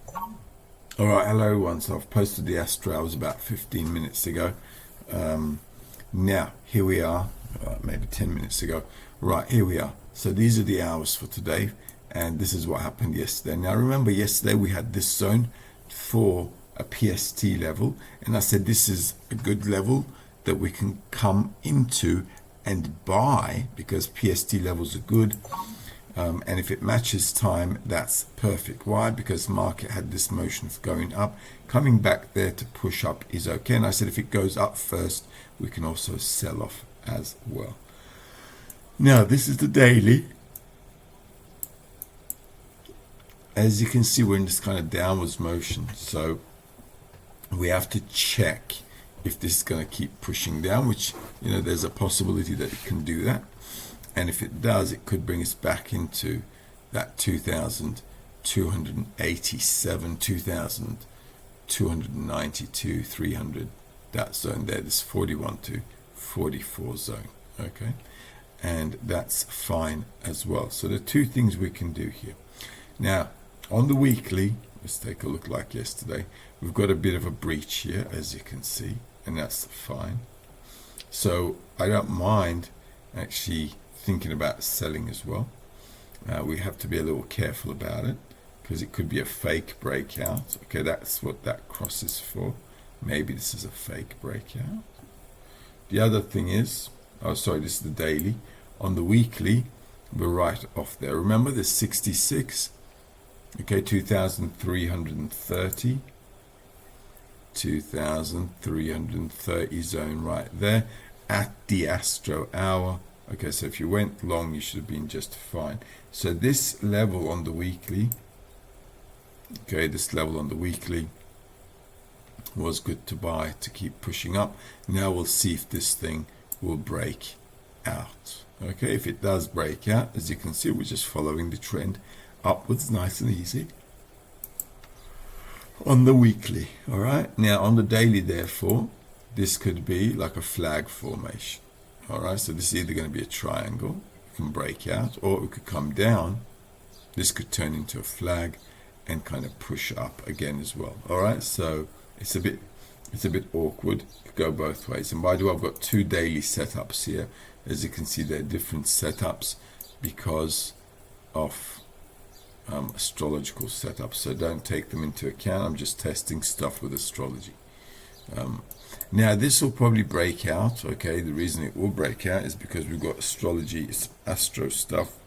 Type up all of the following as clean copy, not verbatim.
All right, hello everyone. So I've posted the Astro hours about 15 minutes ago. Now, here we are, maybe 10 minutes ago. Right, here we are. So these are the hours for today, and this is what happened yesterday. Now, remember yesterday we had this zone for a PST level, and I said this is a good level that we can come into and buy because PST levels are good. And if it matches time, that's perfect. Why? Because market had this motion of going up. Coming back there to push up is okay. And I said if it goes up first, we can also sell off as well. Now, this is the daily. As you can see, we're in this kind of downwards motion. So we have to check if this is going to keep pushing down, which, there's a possibility that it can do that. And if it does, it could bring us back into that 2,287, 2,292, 300, that zone there, this 41 to 44 zone, okay? And that's fine as well. So the two things we can do here. Now, on the weekly, let's take a look like yesterday. We've got a bit of a breach here, as you can see, and that's fine. So I don't mind actually thinking about selling as well. We have to be a little careful about it because it could be a fake breakout. Okay, that's what that cross is for. Maybe this is a fake breakout. The other thing is, this is the daily. On the weekly, we're right off there. Remember the 66, okay, 2,330, 2,330 zone right there at the Astro hour. Okay, so if you went long, you should have been just fine. So this level on the weekly, okay, this level on the weekly was good to buy to keep pushing up. Now we'll see if this thing will break out. Okay, if it does break out, as you can see, we're just following the trend upwards, nice and easy on the weekly. All right, now on the daily, therefore, this could be like a flag formation. All right, so this is either going to be a triangle, it can break out, or it could come down. This could turn into a flag and kind of push up again as well. All right, so it's a bit awkward. It could go both ways. And by the way, I've got two daily setups here. As you can see, they're different setups because of astrological setups. So don't take them into account. I'm just testing stuff with astrology. Now this will probably break out. Okay, the reason it will break out is because we've got astrology, astro stuff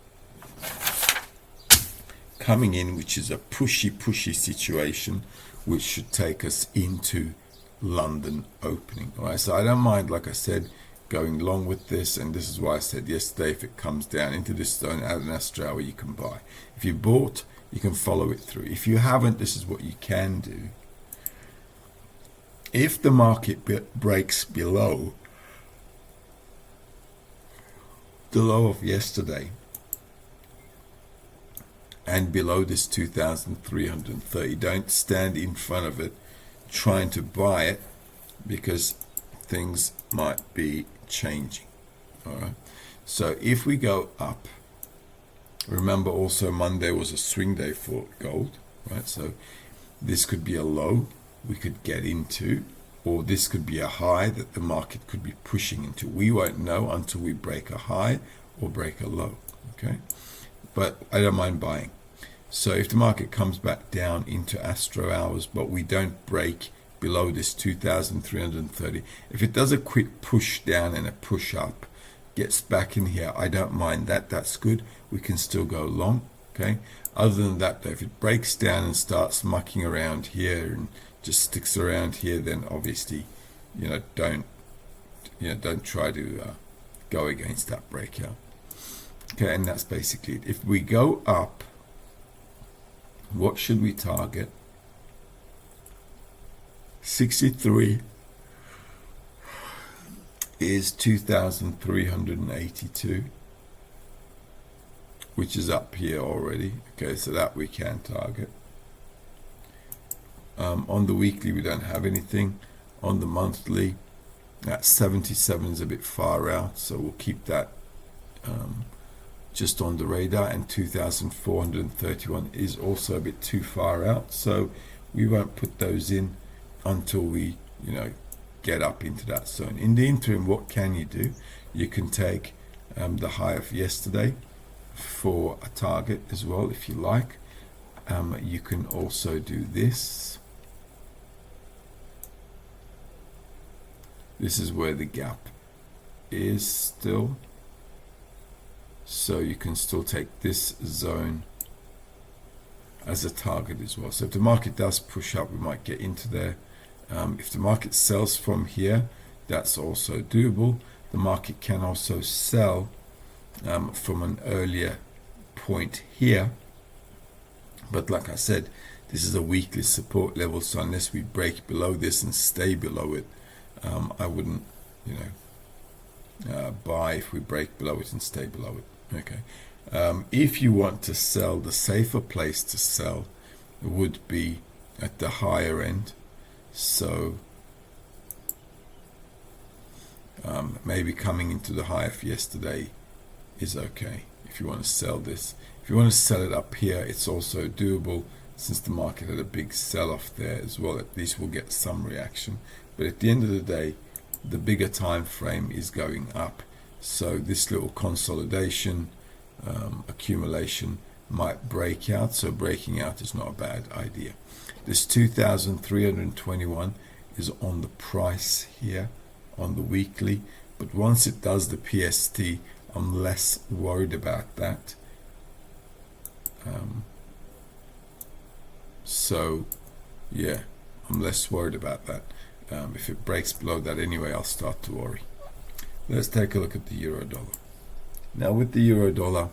coming in, which is a pushy situation, which should take us into London opening. All right, so I don't mind, like I said, going long with this, and this is why I said yesterday, if it comes down into this zone at an Astro hour, you can buy. If you bought, you can follow it through. If you haven't, this is what you can do. If the market breaks below the low of yesterday and below this 2,330, don't stand in front of it trying to buy it because things might be changing. All right. So if we go up, remember also Monday was a swing day for gold, right? So this could be a low we could get into, or this could be a high that the market could be pushing into. We won't know until we break a high or break a low, okay? But I don't mind buying. So if the market comes back down into Astro hours, but we don't break below this 2,330, if it does a quick push down and a push up, gets back in here, I don't mind that. That's good. We can still go long, okay? Other than that, though, if it breaks down and starts mucking around here and just sticks around here, then obviously, don't try to go against that breakout. Okay, and that's basically it. If we go up, what should we target? 63 is 2,382, which is up here already. Okay, so that we can target. On the weekly, we don't have anything. On the monthly, that 77 is a bit far out, so we'll keep that just on the radar, and 2,431 is also a bit too far out, so we won't put those in until we get up into that zone. In the interim, what can you do? You can take the high of yesterday for a target as well, if you like. You can also do this. This is where the gap is still, so you can still take this zone as a target as well. So if the market does push up, we might get into there. If the market sells from here, that's also doable. The market can also sell from an earlier point here, but like I said, this is a weekly support level, so unless we break below this and stay below it, I wouldn't buy if we break below it and stay below it. Okay. If you want to sell, the safer place to sell would be at the higher end. So maybe coming into the high of yesterday is okay if you want to sell this. If you want to sell it up here, it's also doable, since the market had a big sell-off there as well. At least we'll get some reaction. But at the end of the day, the bigger time frame is going up. So this little consolidation, accumulation might break out. So breaking out is not a bad idea. This 2,321 is on the price here on the weekly, but once it does the PST, I'm less worried about that. So yeah, I'm less worried about that. If it breaks below that anyway, I'll start to worry. Let's take a look at the euro dollar. Now with the euro dollar,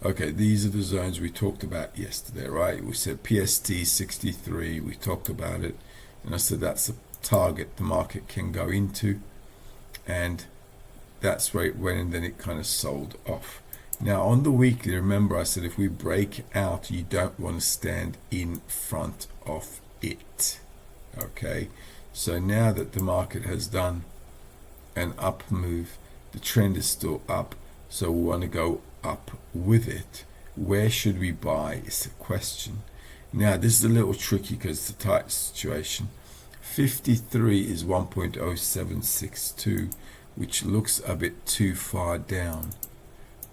okay, these are the zones we talked about yesterday, right? We said PST 63, we talked about it, and I said that's a target the market can go into, and that's where it went, and then it kind of sold off. Now on the weekly, remember I said if we break out, you don't want to stand in front of it. Okay, so now that the market has done an up move, the trend is still up, so we want to go up with it. Where should we buy is the question. Now this is a little tricky because it's a tight situation. 53 is 1.0762, which looks a bit too far down.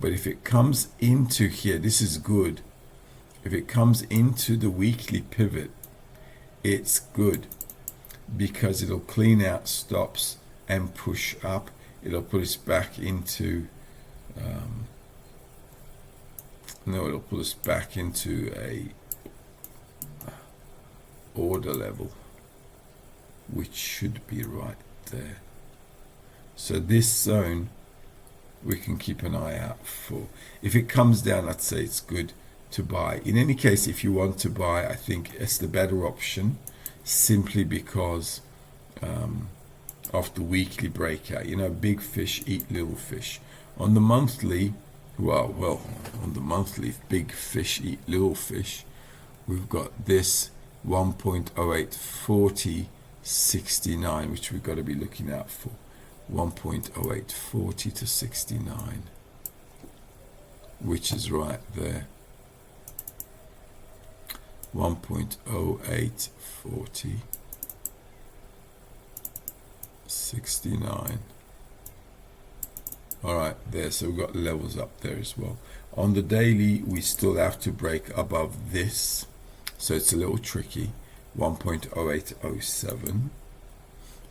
But if it comes into here, this is good. If it comes into the weekly pivot, it's good, because it'll clean out stops and push up. It'll put us back into it'll put us back into a order level, which should be right there. So this zone we can keep an eye out for. If it comes down, I'd say it's good to buy. In any case, if you want to buy, I think it's the better option, simply because of the weekly breakout. Big fish eat little fish. On the monthly, well, on the monthly, big fish eat little fish, we've got this 1.084069, which we've got to be looking out for. 1.0840 to 69, which is right there. 1.0840 69. All right, there. So we've got levels up there as well. On the daily, we still have to break above this, so it's a little tricky. 1.0807.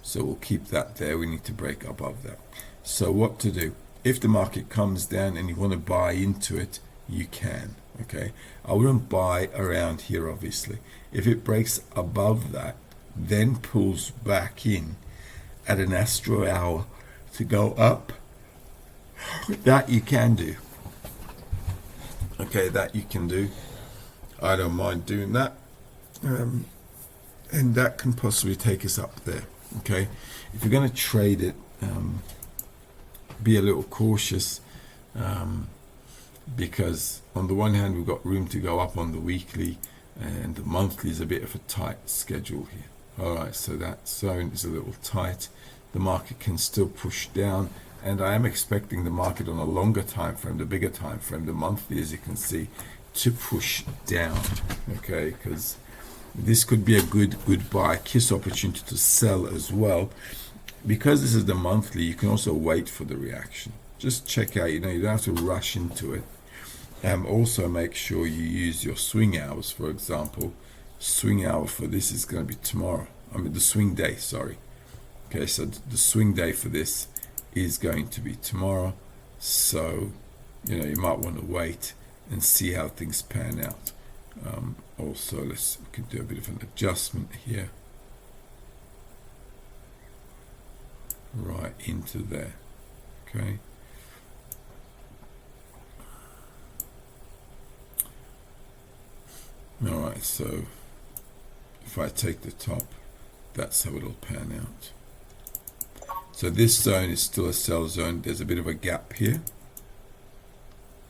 So we'll keep that there. We need to break above that. So what to do? If the market comes down and you want to buy into it, you can. Okay, I wouldn't buy around here, obviously. If it breaks above that, then pulls back in at an astro hour to go up, that you can do. Okay, that you can do. I don't mind doing that. And that can possibly take us up there. Okay, if you're going to trade it, be a little cautious, because on the one hand we've got room to go up on the weekly, and the monthly is a bit of a tight schedule here. All right, so that zone is a little tight. The market can still push down, and I am expecting the market on a longer time frame, the bigger time frame, the monthly, as you can see, to push down. Okay, because this could be a good buy kiss opportunity to sell as well. Because this is the monthly, you can also wait for the reaction. Just check out, you don't have to rush into it. Also make sure you use your swing hours. For example, swing hour for this is going to be tomorrow. The swing day, sorry. Okay, so the swing day for this is going to be tomorrow. So, you might want to wait and see how things pan out. Also, we can do a bit of an adjustment here. Right into there. Okay. Alright, so if I take the top, that's how it'll pan out. So this zone is still a sell zone. There's a bit of a gap here.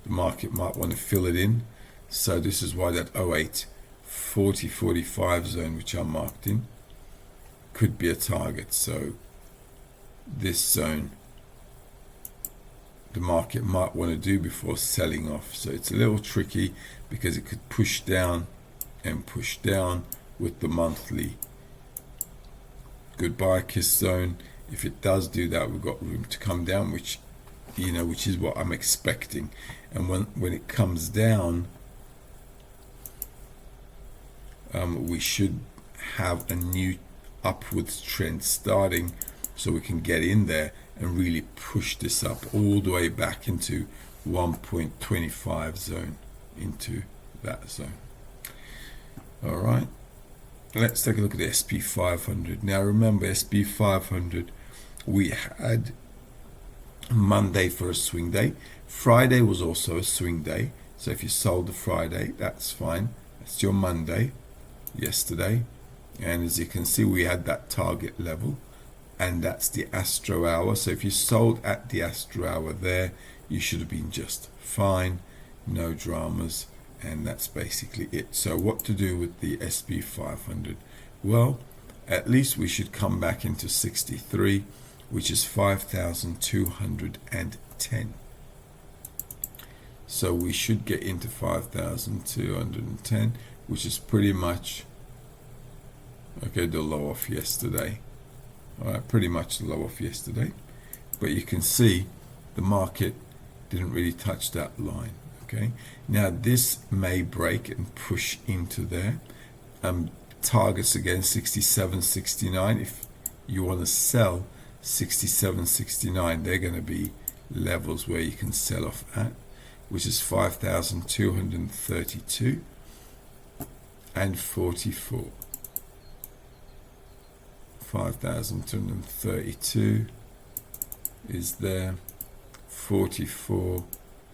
The market might want to fill it in. So this is why that 08, 40, 45 zone, which I marked in, could be a target. So this zone, the market might want to do before selling off. So it's a little tricky because it could push down and push down with the monthly goodbye kiss zone. If it does do that, we've got room to come down, which is what I'm expecting. And when it comes down, we should have a new upwards trend starting, so we can get in there and really push this up all the way back into 1.25 zone, into that zone. All right, let's take a look at the SP 500. Now remember, SP 500, we had Monday for a swing day. Friday was also a swing day. So if you sold the Friday, that's fine. That's your Monday, yesterday. And as you can see, we had that target level, and that's the Astro hour. So if you sold at the Astro hour there, you should have been just fine, no dramas. And that's basically it. So what to do with the SP 500? Well, at least we should come back into 63, which is 5,210. So we should get into 5,210, which is pretty much, okay, the low off yesterday. All right, pretty much the low off yesterday. But you can see the market didn't really touch that line. Okay, now this may break and push into there. Targets again 67, 69. If you want to sell 67, 69, they're going to be levels where you can sell off at, which is 5,232 and 44. 5,232 is there. 44.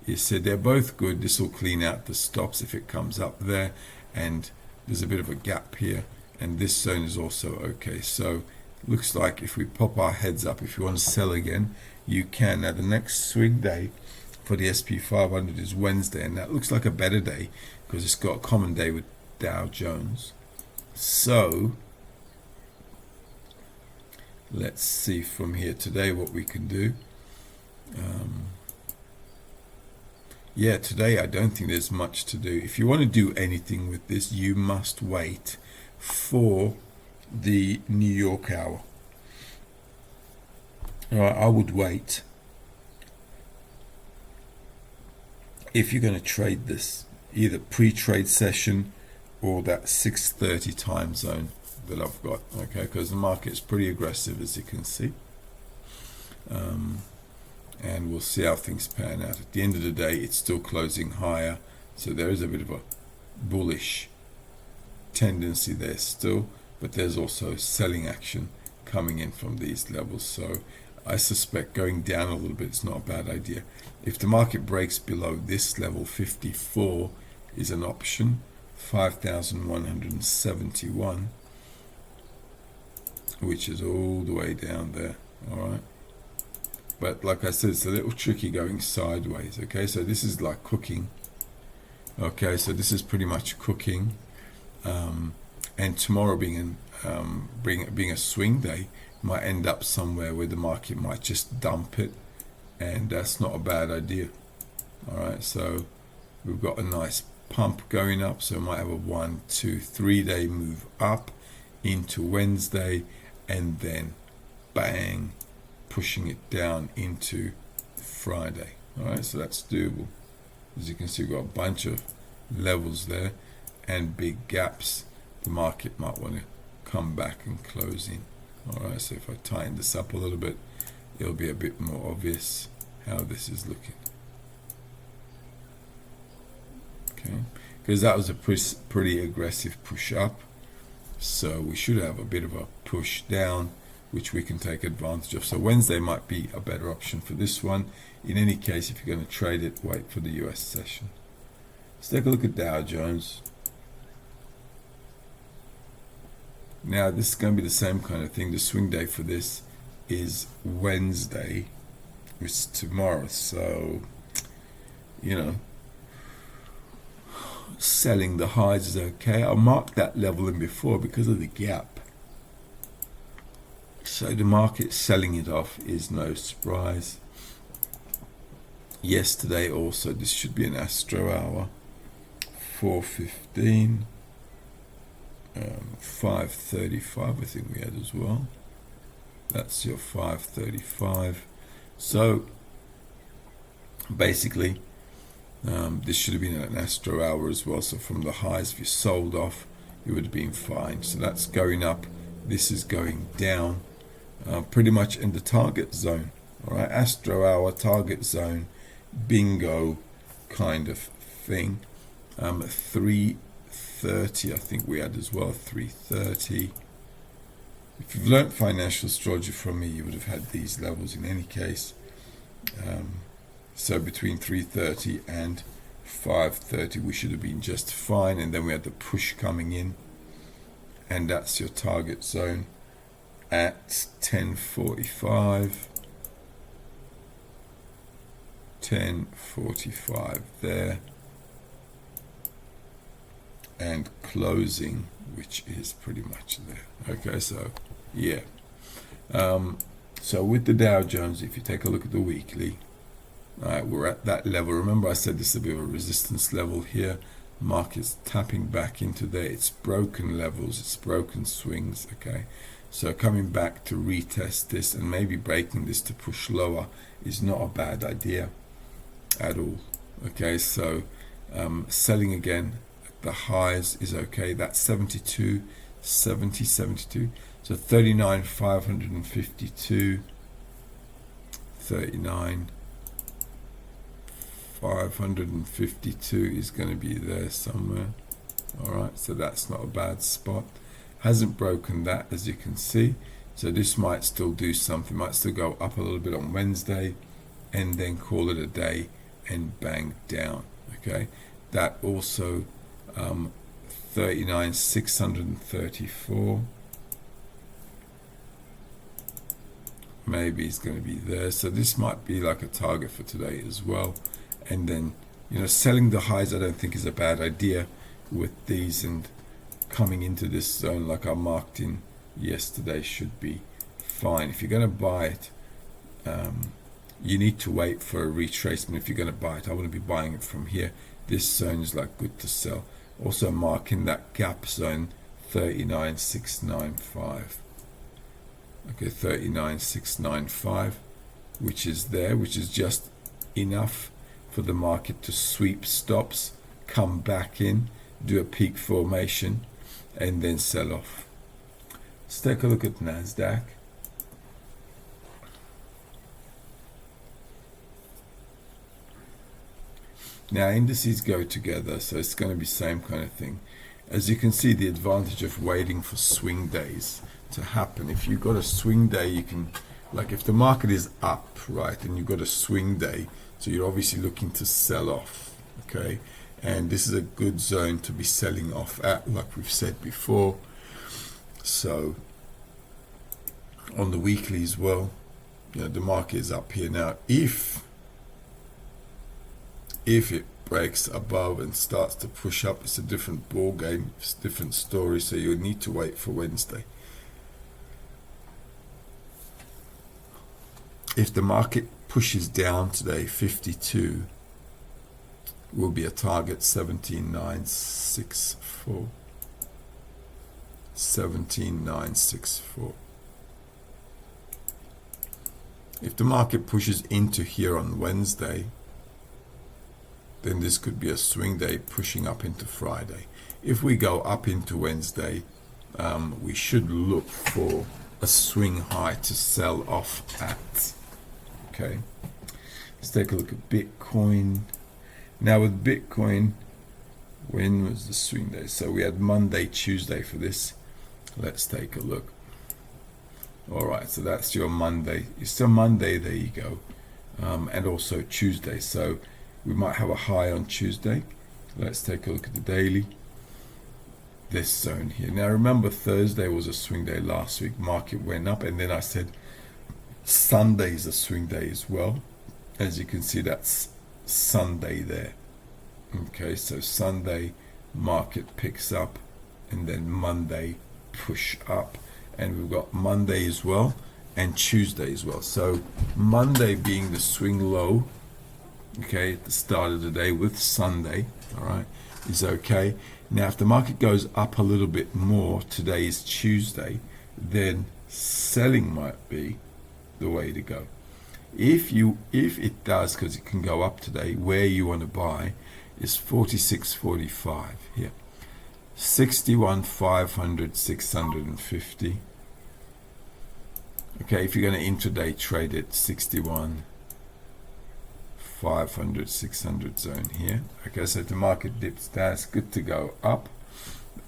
You said they're both good. This will clean out the stops if it comes up there, and there's a bit of a gap here, and this zone is also okay. So looks like if we pop our heads up, if you want to sell again, you can. Now the next swing day for the SP 500 is Wednesday, and that looks like a better day because it's got a common day with Dow Jones. So let's see from here today what we can do. Yeah, today I don't think there's much to do. If you want to do anything with this, you must wait for the New York hour. All right, I would wait. If you're going to trade this, either pre-trade session or that 6:30 time zone that I've got, okay, because the market's pretty aggressive, as you can see. And we'll see how things pan out. At the end of the day, it's still closing higher, so there is a bit of a bullish tendency there still, but there's also selling action coming in from these levels. So I suspect going down a little bit is not a bad idea. If the market breaks below this level, 54 is an option, 5,171, which is all the way down there. All right. But like I said, it's a little tricky going sideways. Okay, so this is like cooking. Okay, so this is pretty much cooking. And tomorrow being a swing day, might end up somewhere where the market might just dump it and that's not a bad idea. All right, so we've got a nice pump going up, so we might have a 1, 2, 3-day move up into Wednesday, and then bang, pushing it down into Friday. All right, so that's doable. As you can see, we've got a bunch of levels there and big gaps. The market might want to come back and close in. All right, so if I tighten this up a little bit, it'll be a bit more obvious how this is looking. Okay, because that was a pretty aggressive push up, so we should have a bit of a push down, which we can take advantage of. So Wednesday might be a better option for this one. In any case, if you're going to trade it, wait for the US session. Let's take a look at Dow Jones. Now this is going to be the same kind of thing. The swing day for this is Wednesday, which is tomorrow. So, you know, selling the highs is okay. I'll mark that level in before because of the gap. So the market selling it off is no surprise. Yesterday also, this should be an Astro hour. 4:15, 5:35 I think we had as well. That's your 5:35. So basically this should have been an Astro hour as well. So from the highs, if you sold off, you would have been fine. So that's going up, this is going down, pretty much in the target zone. All right, Astro hour, target zone, bingo kind of thing. 3:30 I think we had as well. 3:30. If you've learnt financial astrology from me, you would have had these levels in any case. So between 3:30 and 5:30 we should have been just fine, and then we had the push coming in, and that's your target zone at 10:45. 10:45 there, and closing, which is pretty much there. Okay, so yeah, so with the Dow Jones, if you take a look at the weekly, all right, we're at that level. Remember I said this is a bit of a resistance level here. Market's tapping back into there. It's broken levels, it's broken swings. Okay, so coming back to retest this and maybe breaking this to push lower is not a bad idea at all. Okay, so selling again at the highs is okay. That's 72, 70, 72. So 39,552, 39,552 is going to be there somewhere. All right, so that's not a bad spot. Hasn't broken that, as you can see. So this might still do something, might still go up a little bit on Wednesday and then call it a day and bang down. Okay, that also 39,634 maybe is going to be there. So this might be like a target for today as well. And then, you know, selling the highs I don't think is a bad idea with these, and coming into this zone like I marked in yesterday should be fine. If you're going to buy it, you need to wait for a retracement. If you're going to buy it, I wouldn't be buying it from here. This zone is like good to sell. Also marking that gap zone 39,695. Okay, 39,695, which is there, which is just enough for the market to sweep stops, come back in, do a peak formation, and then sell off. Let's take a look at NASDAQ. Now indices go together, so it's going to be same kind of thing. As you can see, the advantage of waiting for swing days to happen. If you've got a swing day, you can, like if the market is up, right, and you've got a swing day, so you're obviously looking to sell off, okay? And this is a good zone to be selling off at, like we've said before. So on the weekly as well, you know, the market is up here now. If it breaks above and starts to push up, it's a different ball game, it's a different story. So you need to wait for Wednesday. if the market pushes down today, 52 will be a target. 17,964. 17,964. If the market pushes into here on Wednesday, then this could be a swing day pushing up into Friday. If we go up into Wednesday, we should look for a swing high to sell off at. Okay, let's take a look at Bitcoin. Now with Bitcoin, when was the swing day? So we had Monday, Tuesday for this. Let's take a look. All right, so that's your Monday. It's a Monday, there you go. And also Tuesday. So we might have a high on Tuesday. Let's take a look at the daily. This zone here. Now remember, Thursday was a swing day last week. Market went up, and then I said Sunday is a swing day as well. As you can see, that's Sunday there. Okay, so Sunday market picks up, and then Monday push up, and we've got Monday as well and Tuesday as well. So Monday being the swing low, okay, at the start of the day, with Sunday, all right, is okay. Now if the market goes up a little bit more, today is Tuesday, then selling might be the way to go. If it does, because it can go up today, where you want to buy is 46.45 here. 61,500, 650. Okay, if you're going to intraday trade it, 61,500, 600 zone here. Okay, so if the market dips down, it's good to go up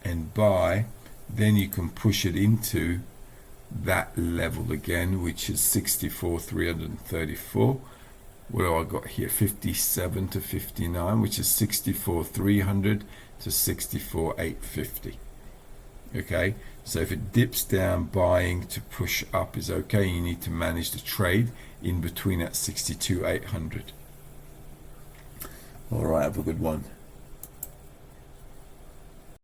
and buy. Then you can push it into that level again, which is 64,334. What do I got here? 57 to 59, which is 64,300 to 64,850. Okay, so if it dips down, buying to push up is okay. You need to manage the trade in between at 62,800. All right, have a good one.